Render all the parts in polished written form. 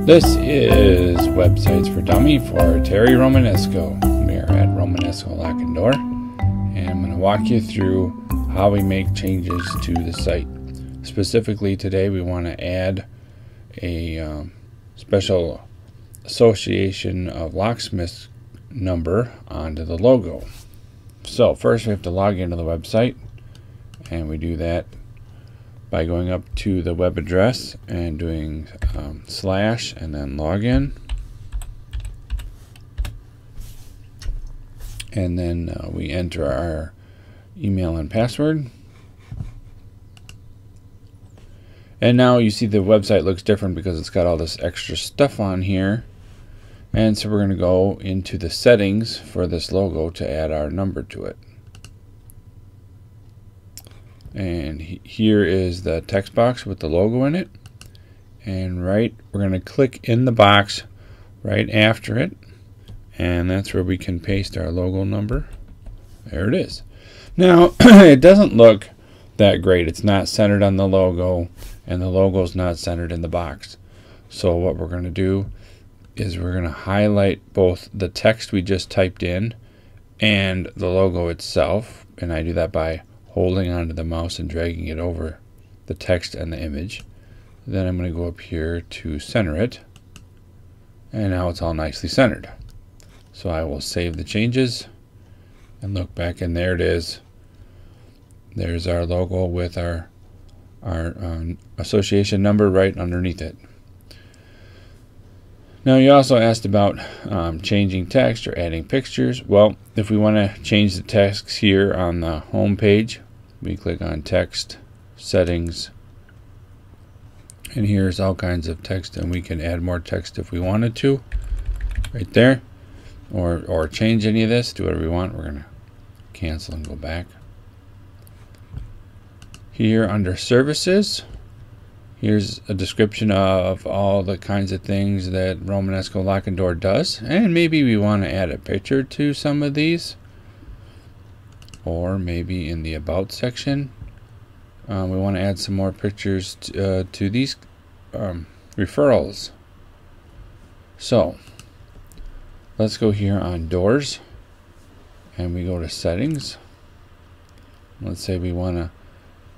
This is Websites for Dummy for Terry Romanesco. We are at Romanesco Lock and Door, and I'm going to walk you through how we make changes to the site. Specifically today we want to add a special association of locksmith number onto the logo. So first we have to log into the website, and we do that by going up to the web address and doing slash and then login, and then we enter our email and password. And now you see the website looks different because it's got all this extra stuff on here. And so we're going to go into the settings for this logo to add our number to it. And here is the text box with the logo in it, and we're going to click in the box right after it, and that's where we can paste our logo number. There it is. Now it doesn't look that great. It's not centered on the logo, and the logo's not centered in the box. So what we're going to do is we're going to highlight both the text we just typed in and the logo itself, and I do that by holding onto the mouse and dragging it over the text and the image. Then I'm going to go up here to center it, and now it's all nicely centered. So I will save the changes and look back, and there it is. There's our logo with our association number right underneath it. Now you also asked about changing text or adding pictures. Well, if we want to change the text here on the home page, we click on text, settings, and here's all kinds of text, and we can add more text if we wanted to right there, or change any of this, do whatever we want. We're going to cancel and go back. Here under services, here's a description of all the kinds of things that Romanesco Lock and Door does, and maybe we want to add a picture to some of these, or maybe in the about section we want to add some more pictures to these referrals. So let's go here on doors, and we go to settings. Let's say we want to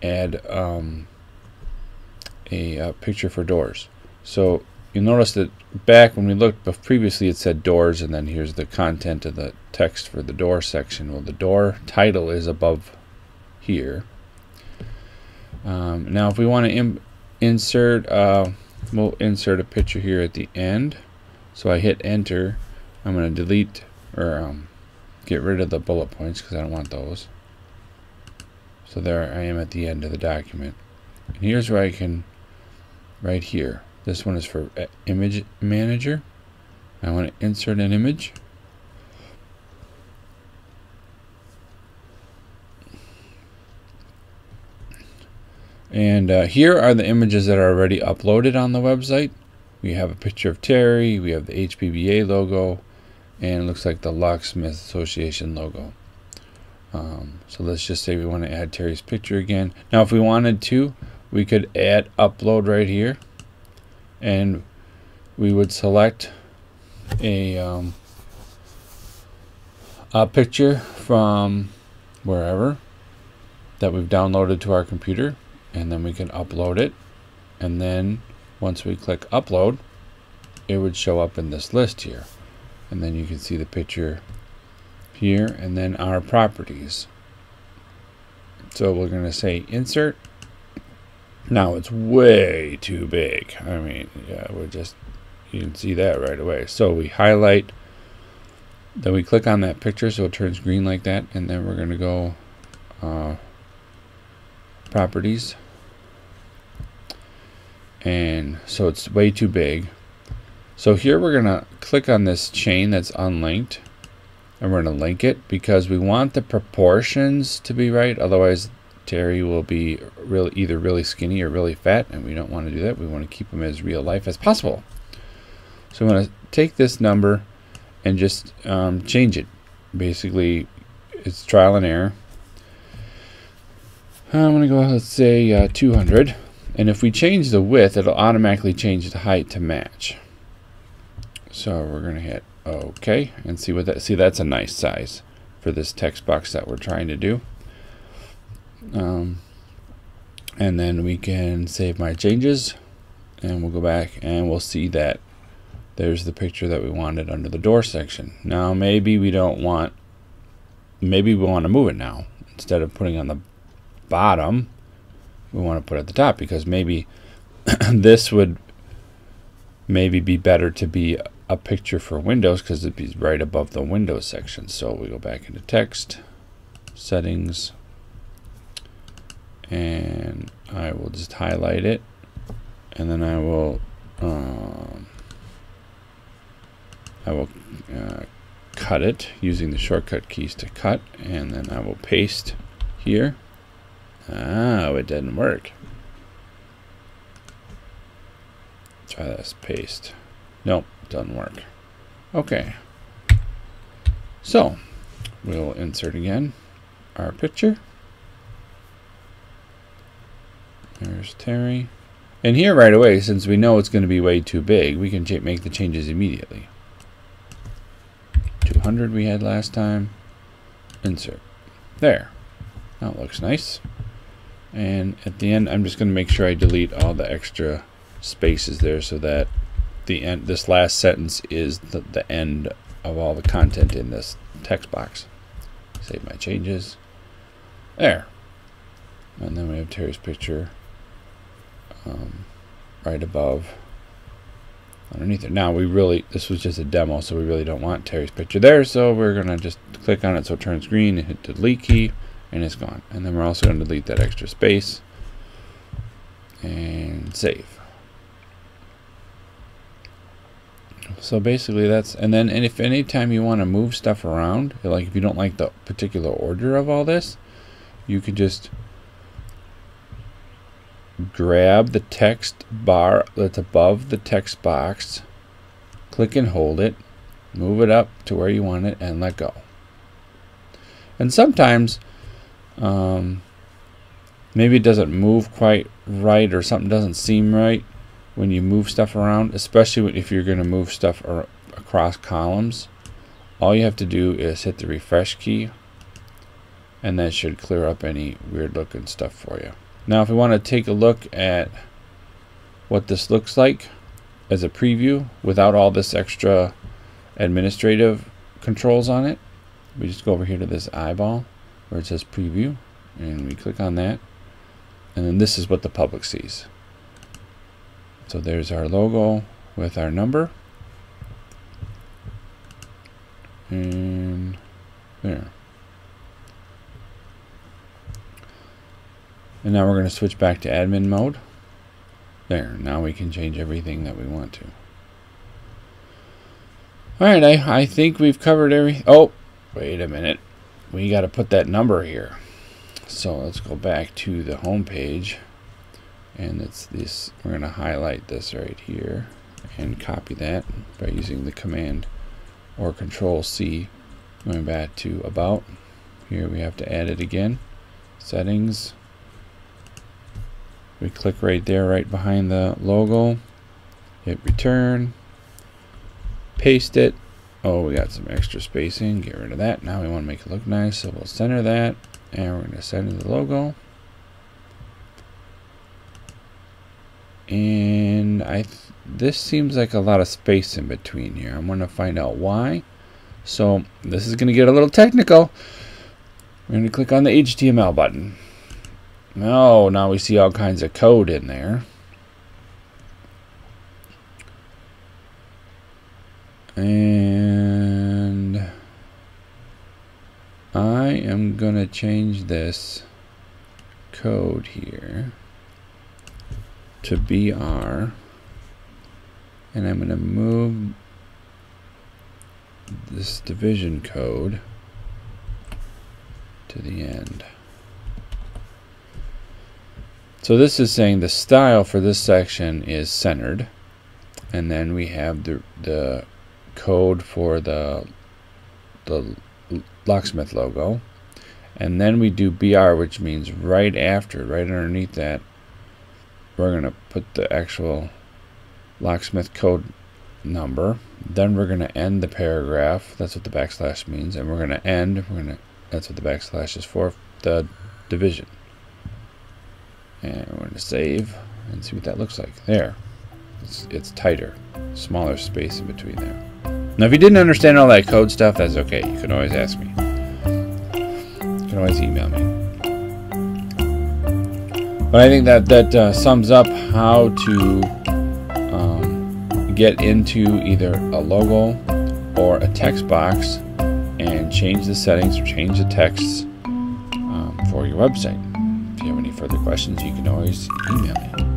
add a picture for doors. So you'll notice that back when we looked previously, it said doors, and then here's the content of the text for the door section. Well, the door title is above here. Now if we want to insert, we'll insert a picture here at the end. So I hit enter. I'm going to delete or get rid of the bullet points because I don't want those. So there I am at the end of the document. And here's where I can, right here, this one is for image manager. I want to insert an image. And here are the images that are already uploaded on the website. We have a picture of Terry, we have the HPBA logo, and it looks like the Locksmith Association logo. So let's just say we want to add Terry's picture again. Now if we wanted to, we could add upload right here, and we would select a picture from wherever that we've downloaded to our computer, and then we can upload it, and then once we click upload, it would show up in this list here, and then you can see the picture here, and then our properties. So we're going to say insert. Now it's way too big. I mean, yeah, you can see that right away. So we highlight, then we click on that picture so it turns green like that, and then we're going to go properties, and so it's way too big. So here we're going to click on this chain that's unlinked, and we're going to link it because we want the proportions to be right. Otherwise Terry will be either really skinny or really fat, and we don't want to do that. We want to keep him as real life as possible. So I'm going to take this number and just change it. Basically it's trial and error. I'm going to go, let's say 200, and if we change the width, it'll automatically change the height to match. So we're going to hit OK and see what that. See, that's a nice size for this text box that we're trying to do. And then we can save my changes, and we'll go back and we'll see that there's the picture that we wanted under the door section. Now maybe we don't want, maybe we want to move it now. Instead of putting on the bottom, we want to put it at the top, because maybe this would maybe be better to be a picture for Windows, because it'd be right above the Windows section. So we go back into text, settings, and I will just highlight it, and then I will cut it using the shortcut keys to cut, and then I will paste here. Oh, it didn't work. Try this, paste. Nope, doesn't work. Okay, so we'll insert again our picture. There's Terry. And here right away, since we know it's going to be way too big, we can make the changes immediately. 200 we had last time. Insert. There. That looks nice. And at the end, I'm just going to make sure I delete all the extra spaces there, so that the end, this last sentence is the end of all the content in this text box. Save my changes. There. And then we have Terry's picture right above, underneath it. Now this was just a demo, so we really don't want Terry's picture there, so we're gonna just click on it so it turns green and hit the delete key, and it's gone. And then we're also going to delete that extra space and save. So basically that's, and if anytime you want to move stuff around, like if you don't like the particular order of all this, you could just grab the text bar that's above the text box, click and hold it, move it up to where you want it, and let go. And sometimes maybe it doesn't move quite right, or something doesn't seem right when you move stuff around, especially if you're going to move stuff across columns. All you have to do is hit the refresh key, and that should clear up any weird looking stuff for you. Now if we want to take a look at what this looks like as a preview without all this extra administrative controls on it, we just go over here to this eyeball where it says preview, and we click on that, and then this is what the public sees. So there's our logo with our number, and there. And now we're going to switch back to admin mode. There, now we can change everything that we want to. Alright, I think we've covered everything. Oh, wait a minute. We got to put that number here. So let's go back to the home page. And it's this, we're going to highlight this right here and copy that by using the command or control C. Going back to about. Here we have to add it again. Settings. We click right there, right behind the logo, hit return, paste it. Oh, we got some extra spacing, get rid of that. Now we want to make it look nice, so we'll center that, and we're going to center the logo. And this seems like a lot of space in between here. I'm going to find out why. So this is going to get a little technical. We're going to click on the HTML button. Oh, now we see all kinds of code in there. And I am going to change this code here to BR, and I'm going to move this division code to the end. So this is saying the style for this section is centered, and then we have the code for the locksmith logo, and then we do BR, which means right after, right underneath that, we're going to put the actual locksmith code number. Then we're going to end the paragraph. That's what the backslash means. And we're going to end. That's what the backslash is for, the division. And we're going to save and see what that looks like. There. It's tighter. Smaller space in between there. Now, if you didn't understand all that code stuff, that's okay. You can always ask me. You can always email me. But I think that sums up how to get into either a logo or a text box and change the settings or change the texts for your website. If you have any further questions, you can always email me.